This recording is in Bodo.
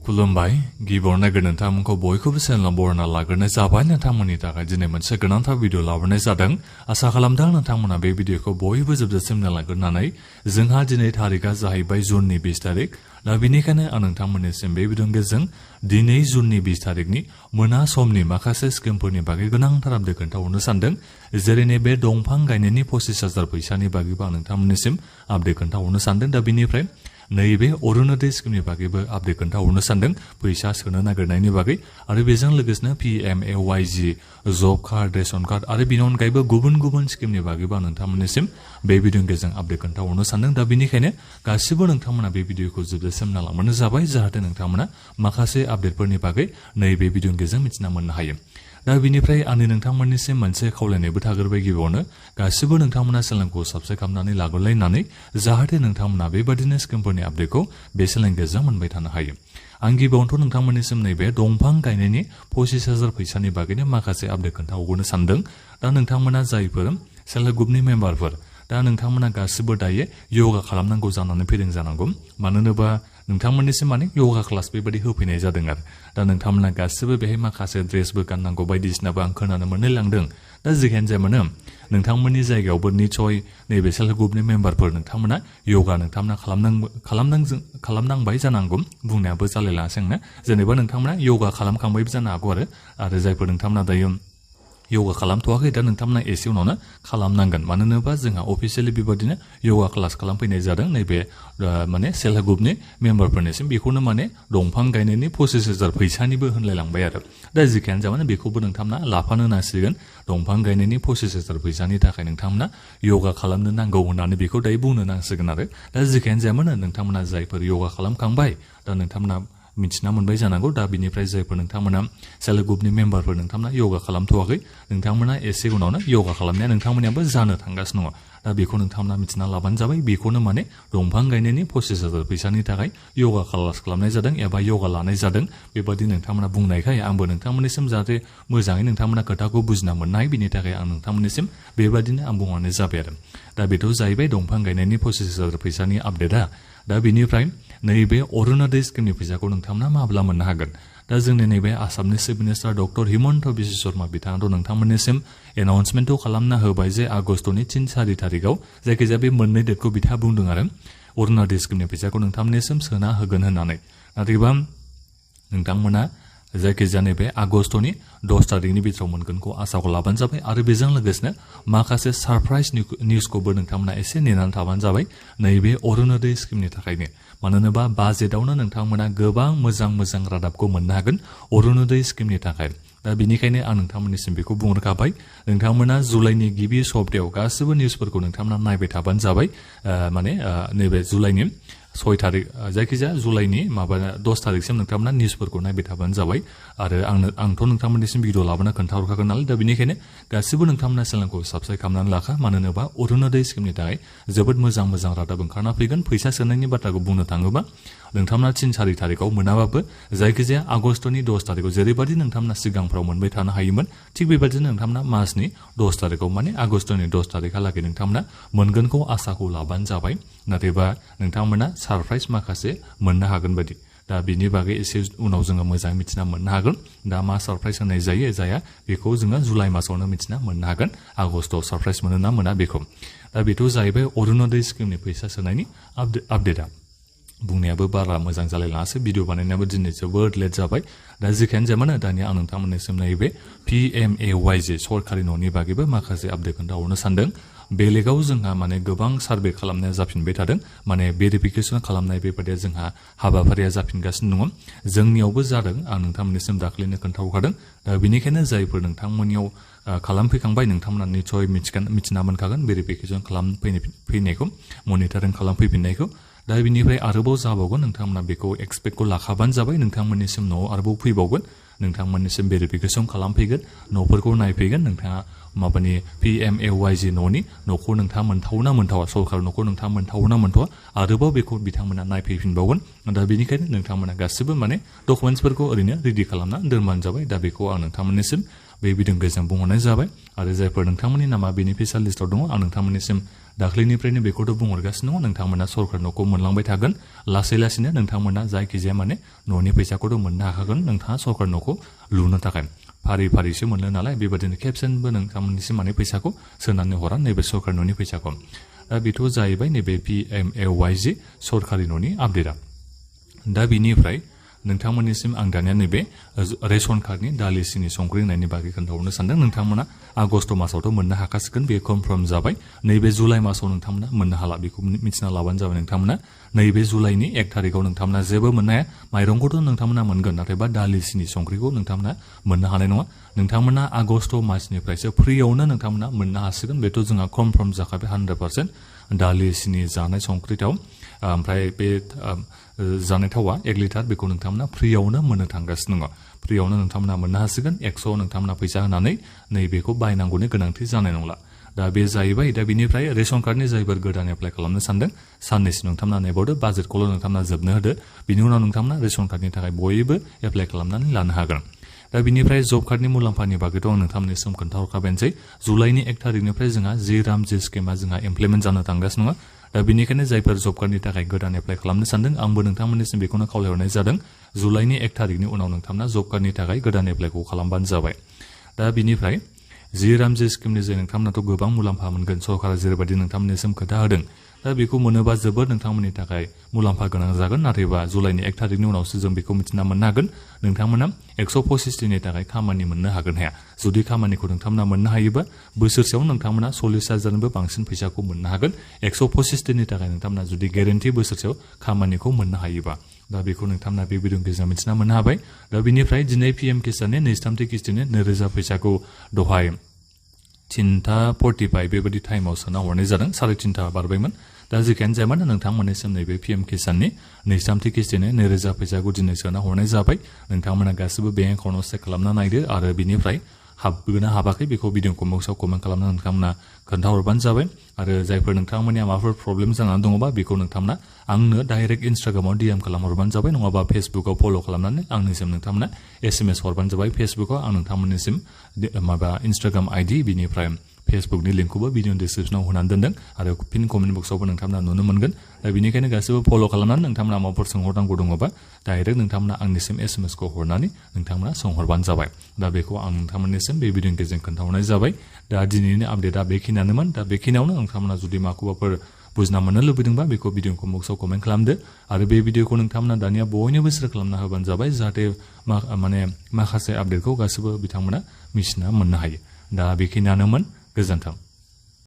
खुलुमबाय गिबियावनो नोंथांमोनखौ बयखौबो चेनेलाव बरायना लाग्रोनाय जाबाय। नोंथांमोननि थाखाय दिनै मोनसे गोनांथार भिडिअ लाबोनाय जादों। आसा खालामदों नोंथांमोना बे भिडिअखौ बयबो जोबजासिम नायलांग्रोनानै जोंहा दिनै थारिखआ जाहैबाय जुननि 20 तारिख। दा बेनिखायनो आं नोंथांमोननिसिम बे भिडिअनि गेजेरजों दिनै जुननि 20 तारिखनि मोना समनि माखासे स्किमफोरनि बागै गोनांथार आपडेट खोन्थाहरनो सानदों। जेरै नैबे दंफां गायनायनि 25,000 फैसानि बागैबो आं नोंथांमोननिसिम आपडेट खोन्थाहरनो सानदों। दा बेनिफ्राय नैबे अरुणोदय स्किमनि बागैबो आपडेट खोन्थाहरनो सानदों, फैसा सोनो नागिरनायनि बागै। आरो बेजों लोगोसेनो PMAYG जब कार्ड, रेशन कार्ड आरो बेनि अनगायैबो गुबुन गुबुन स्किमनि बागैबो आं नोंथांमोननिसिम बे भिडिअनि गेजेरजों आपडेट खोन्थाहरनो सानदों। दा बेनिखायनो गासिबो नोंथांमोना बे भिडिअखौ जोबजासिम नायलांबानो जाबाय, जाहाथे नोंथांमोना माखासे आपडेटफोरनि बागै नैबे भिडिअनि गेजेरजों मिथिना मोननो हायो। दा बेनिफ्राय आंनि नोंथांमोननिसिम मोनसे खावलायनायबो थाग्रोबाय। गिबियावनो गासिबो नोंथांमोना चेनेलखौ साबस्क्राइब खालामनानै लाग्रोलायनानै जाहाथे नोंथांमोना बेबादिनो स्किमफोरनि आपडेटखौ बे चेनेलनि गेजेरजों मोनबाय थानो हायो। आं गिबियावनोथ' नोंथांमोननिसिम नैबे दंफां गायनायनि 25,000 फैसानि बागैनो माखासे आपडेट खोन्थाहरनो सानदों। दा नोंथांमोना जायफोर सेल्फ हेल्प ग्रुपनि मेम्बारफोर, दा नोंथांमोना गासिबो दायो योगा खालामनांगौ जानानै फैदों जानांगौ। मानो होनोबा नोंथांमोननिसिम योगा क्लास बेबायदि होफैनाय जादों आरो दा नोंथांमोना गासिबो बेहाय माखासे ड्रेसबो गाननांगौ बायदिसिनाबो आं खोनानो मोननाय लांदों। दा जिखियानो जाया मानो नोंथांमोननि जायगायावबो निसय नैबे सेल्फ हेल्प ग्रुपनि मेम्बारफोर नोंथांमोना योगा नोंथांमोना खालामनांबाय जानांगौ। बुंनायाबो जालायलाङासै आंनो, जेनेबा नोंथांमोना योगा खालामखांबायबो जानो हागौ आरो जायफोर नोंथांमोना दायो योगा खालामथ'वाखै, दा नोंथांमोना एसे उनावनो खालामनांगोन। मानो होनोबा जोंहा अफिसियेलि बेबादिनो योगा क्लास खालामफैनाय जादों नैबे सेल्फ हेल्प ग्रुपनि मेम्बारफोरनिसिम। बेखौनो दंफां गायनायनि 25,000 फैसानिबो होनलायलांबाय आरो दा जिखियानो जाया बेखौबो नोंथांमोना लाफानो नांसिगोन। दंफां गायनायनि 25,000 फैसानि थाखाय नोंथांमोना योगा खालामनो नांगौ होननानै बेखौ दायो बुंनो नांसिगोन आरो दा जिखियानो जाया मानो नोंथांमोना जायफोर योगा खालामखांबाय, दा नोंथांमोना मिथिना मोनबाय जानांगौ। दा बिनिफ्राय जायफोर नोंथांमोना सेल्फ हेल्प ग्रुपनि मेम्बारफोर नोंथांमोना योगा खालामथ'वाखै, नोंथांमोना एसे उनावनो योगा खालामनाया नोंथांमोनियाबो जानो थांगासिनो दङ। दा बेखौ नोंथांमोना मिथिना लाबानो जाबाय। बेखौनो दंफां गायनायनि 25,000 फैसानि थाखाय योगा क्लास खालामनाय जादों एबा योगा लानाय जादों। बेबादि नोंथांमोना बुंनायखाय आंबो नोंथांमोननिसिम जाहाथे मोजाङै नोंथांमोना खोथाखौ बुजिना मोननाय, बिनि थाखाय आं नोंथांमोननिसिम बेबादिनो आं बुंहरनाय जाबाय आरो दा बेथ' जाहैबाय दंफां गायनायनि 25,000 फैसानि आपडेटआ। दा बेनिफ्राय नैबे अरुणोदय स्किमनि फैसाखौ नोंथांमोना माब्ला मोननो हागोन? दा जोंनि नैबे आसामनि chief minister doctor Himanta Biswa Sharma बिथाङाथ' नोंथांमोननिसिम एनाउन्समेन्टखौ खालामना होबाय जे आगष्टनि 3-4 तारिखआव जायखिजाया बे मोननै डेटखौ बिथाङा बुंदों आरो अरुणोदय स्किमनि फैसाखौ नोंथांमोननिसिम सोना होगोन होननानै। नाथायबा नोंथांमोना जायखिजाया नैबे आगष्टनि 10 तारिखनि बिथोराव मोनगोनखौ आसाखौ लाबानो जाबाय। आरो बेजों लोगोसेनो माखासे सारप्राइज निउसखौबो नोंथांमोना एसे नेनानै थाबानो जाबाय नैबे अरुणोदय स्किमनि थाखायनो। मानो होनोबा बाजेटावनो नोंथांमोना गोबां मोजां मोजां रादाबखौ मोननो हागोन अरुणोदय स्किमनि थाखाय। दा बेनिखायनो आं नोंथांमोननिसिम बेखौ बुंहरखाबाय, नोंथांमोना जुलाइनि गिबि सप्तायाव गासिबो निउसफोरखौ नोंथांमोना नायबाय थाबानो जाबाय। नैबे जुलाइनि 6 तारिख जायखिजाया जुलाइनि 10 तारिखसिम नोंथांमोना निउसफोरखौ नायबाय थाबानो जाबाय। आरो आंथ' नोंथांमोननिसिम भिडिअ लाबोना खोन्थाहरखागोन नालाय, दा बेनिखायनो गासिबो नोंथांमोना चेनेलखौ साबस्क्राइब खालामनानै लाखा। मानो होनोबा अरुणोदय स्किमनि थाखाय जोबोद मोजां मोजां रादाब ओंखारना फैगोन। फैसा सोनायनि बाथ्राखौ बुंनो थाङोबा नोंथांमोना 3-4 तारिखआव मोनाबाबो जायखिजाया आगष्टनि 10 तारिखआव जेरैबायदि नोंथांमोना सिगांफ्राव मोनबाय थानो हायोमोन, थिग बेबायदिनो नोंथांमोना मार्चनि 10 तारिखआव आगष्टनि 10 तारिखहालागै नोंथांमोना मोनगोनखौ आसाखौ लाबानो जाबाय। नाथायबा नोंथांमोना सारप्राइज माखासे मोननो हागोन बायदि। दा बिनि बागै एसे उनाव जोङो मोजाङै मिथिना मोननो हागोन। दा मा सारप्राइज होनाय जाया बेखौ जोङो जुलाइ मासावनो मिथिना मोननो हागोन। आगष्टआव सारप्राइज मोनो ना मोना बेखौ। दा बेथ' जाहैबाय अरुणोदय स्किमनि फैसा सोनायनि आपडेटआ। बुंनायाबो बारा मोजां जालायलाङासै, भिडिअ बानायनायाबो दिनै जोबोद लेट जाबाय। दा जिखियानो जाया मानो दानिया आं नोंथांमोननिसिम नैबे PMAYG सरकारि न'नि बागैबो माखासे आपडेट खोन्थाहरनो सानदों। बेलेगाव जोंहा गोबां सार्भे खालामनाया जाफिनबाय थादों, भेरिफिकेसन खालामनाय बेबायदिया जोंहा हाबाफारिया जाफिनगासिनो दङ। जोंनियावबो जादों, आं नोंथांमोननिसिम दाख्लैनो खोन्थाहरखादों। दा बेनिखायनो जायफोर नोंथांमोननियाव खालामफैखांबाय नोंथांमोना निसय मिथिना मोनखागोन भेरिफिकेसन खालामफैनायखौ, मनिटरिं खालामफैफिननायखौ। दा बिनिफ्राय आरोबाव जाबावगोन, नोंथांमोना बेखौ एक्सपेक्टखौ लाखाबानो जाबाय। नोंथांमोननिसिम न'आव आरोबाव फैबावगोन, नोंथांमोननिसिम भेरिफिकेसन खालामफैगोन, न'फोरखौ नायफैगोन। नोंथाङा PMAYG न'खौ नोंथाङा मोनथावना मोनथावा, सरकारि न'खौ नोंथाङा मोनथावना मोनथावा, आरोबाव बेखौ बिथांमोना नायफैफिनबावगोन। दा बेनिखायनो नोंथांमोना गासिबो डकुमेन्टसफोरखौ ओरैनो रेडि खालामना दोनबानो जाबाय। दा बेखौ आं नोंथांमोननिसिम बे भिडिअनि गेजेरजों बुंहरनाय जाबाय आरो जायफोर नोंथांमोननि नामा बेनिफिशियेल लिस्टआव दङ आं नोंथांमोननिसिम दाख्लैनिफ्रायनो बेखौथ' बुंहरगासिनो दङ नोंथांमोना सरकार न'खौ मोनलांबाय थागोन लासै लासैनो नोंथांमोना जायखिजाया माने न'नि फैसाखौथ' मोननो हाखागोन नोंथाङा सरकार न'खौ लुनो थाखाय फारि फारिसो मोनो नालाय बेबादिनो खेबसेनोबो नोंथांमोननिसिम माने फैसाखौ सोनानै हरा नैबे सरकार न'नि फैसाखौ दा बेथ' जाहैबाय नैबे PMAYG सरकारि न'नि आपडेटआ दा बिनिफ्राय नोंथांमोननिसिम आं दानिया नैबे रेशन कार्डनि दालि सिनि संख्रि होनायनि बागै खोन्थाहरनो सानदों नोंथांमोना आगस्ट मासावथ' मोननो हाखासिगोन बे कनफार्म जाबाय नैबे जुलाइ मासाव नोंथांमोना मोननो हाला बेखौ मिथिना लाबानो जाबाय नोंथांमोना नैबे जुलाइनि 1 थारिखआव नोंथांमोना जेबो मोननो हाया माइरंखौथ' नोंथांमोना मोनगोन नाथायबा दालि सिनि संख्रिखौ नोंथांमोना मोननो हानाय नङा नोंथांमोना आगस्ट मासनिफ्रायसो फ्रियावनो नोंथांमोना मोननो हासिगोन बेथ' जोंहा कनफार्म जाखाबाय 100% दालि सिनि जानाय संख्रि थाव ओमफ्राय बे जानाय थावा 1 लिटार बेखौ नोंथांमोना फ्रियावनो मोननो थांगासिनो दङ फ्रियावनो नोंथांमोना मोननो हासिगोन 100 नोंथांमोना फैसा होनानै नैबेखौ बायनांगौनि गोनांथि जानाय नंला दा बे जाहैबाय दा बिनिफ्राय रेशन कार्डनि जायफोर गोदान एप्लाइ खालामनो सानदों साननैसो नोंथांमोना नेबावदो बाजेटखौल' नोंथांमोना जोबनो होदो बिनि उनाव नोंथांमोना रेशन कार्डनि थाखाय बयबो एप्लाइ खालामनानै लानो हागोन दा बिनिफ्राय जब कार्डनि मुलाम्फानि बागैथ' आं नोंथांमोननिसिम खोन्थाहरखाबायनोसै जुलाइनि 1 थारिखनिफ्राय जोंहा जे स्किमआ जोंहा इमप्लिमेन्ट जानो थांगासिनो दङ दा बेनिखायनो जायफोर जब कार्डनि थाखाय गोदान एप्लाइ खालामनो सानदों आंबो नोंथांमोननिसिम बेखौनो खावलायहरनाय जादों जुलाइनि 1 थारिखनि उनाव नोंथांमोना जब कार्डनि थाखाय गोदान एप्लाइखौ खालामबानो जाबाय दा बिनिफ्राय जे स्किमनि जे नोंथांमोनाथ' गोबां मुलाम्फा मोनगोन सरकारा जेरैबायदि नोंथांमोननिसिम खोथा होदों दा बेखौ मोनोबा जोबोद नोंथांमोननि थाखाय मुलाम्फा गोनां जागोन नाथायबा जुलाइनि 1 थारिखनि उनावसो जों बेखौ मिथिना मोननो हागोन नोंथांमोना 125 दिननि थाखाय खामानि मोननो हागोन हाया जुदि खामानिखौ नोंथांमोना मोननो हायोबा बोसोरसेयाव नोंथांमोना 40,000निबो बांसिन फैसाखौ मोननो हागोन 125 दिननि थाखाय नोंथांमोना जुदि गेरेन्टि बोसोरसेयाव खामानिखौ मोननो हायोबा दा बेखौ नोंथांमोना बे भिडिअनि गेजेरजों मिथिना मोननो हाबाय दा बिनिफ्राय दिनै PM किसाननि 23 किस्तिनि 2,000 फैसाखौ दहाय 3:45 बेबायदि टाइमाव सोना हरनाय जादों 3:30 बारबायमोन दा जिखियानो जायामानो नोंथांमोननिसिम नैबे PM किसाननि 23 किस्तिनि 2,000 फैसाखौ दिनै सोना हरनाय जाबाय नोंथांमोना गासिबो बेंक एकाउन्टआव चेक खालामना नायदो आरो बिनिफ्राय हाबगोना हाबाखै बेखौ भिडिअखौ बक्सआव कमेन्ट खालामना नोंथांमोना खोन्थाहरबानो जाबाय आरो जायफोर नोंथांमोननिया माबाफोर प्रब्लेम जानानै दङबा बेखौ नोंथांमोना आंनो डाइरेक्ट इन्स्टाग्रामाव DM खालामहरबानो जाबाय नङाबा फेसबुकाव फल' खालामनानै आंनिसिम नोंथांमोना SMS हरबानो जाबाय फेसबुकाव आं नोंथांमोननिसिम माबा इन्स्टाग्राम ID बिनिफ्राय फेसबुकनि लिंकखौबो भिडिअ डिसक्रिप्शनाव होनानै दोनदों आरो पिन कमेन्ट बक्सआवबो नोंथांमोना नुनो मोनगोन दा बेनिखायनो गासैबो फल' खालामनानै नोंथांमोना माबाफोर सोंहरनांगौ दङबा डाइरेक्ट नोंथांमोना आंनिसिम SMS खौ हरनानै नोंथांमोना सोंहरबानो जाबाय दा बेखौ आं नोंथांमोननिसिम बे भिडिअनि गेजेरजों खोन्थाहरनाय जाबाय दा दिनैनि आपडेटआ बेखिनियानोमोन दा बेखिनियावनो नोंथांमोना जुदि माखौबाफोर बुजिना मोननो लुबैदोंबा बेखौ भिडिअखौ बक्सआव कमेन्ट खालामदो आरो बे भिडिअखौ नोंथांमोना दानिया बयनोबो शेयार खालामना होबानो जाबाय जाहाथे माने माखासे आपडेटखौ गासैबो बिथांमोना मिथिना मोननो हायो दा बेखिनियानोमोन गोजोन्थों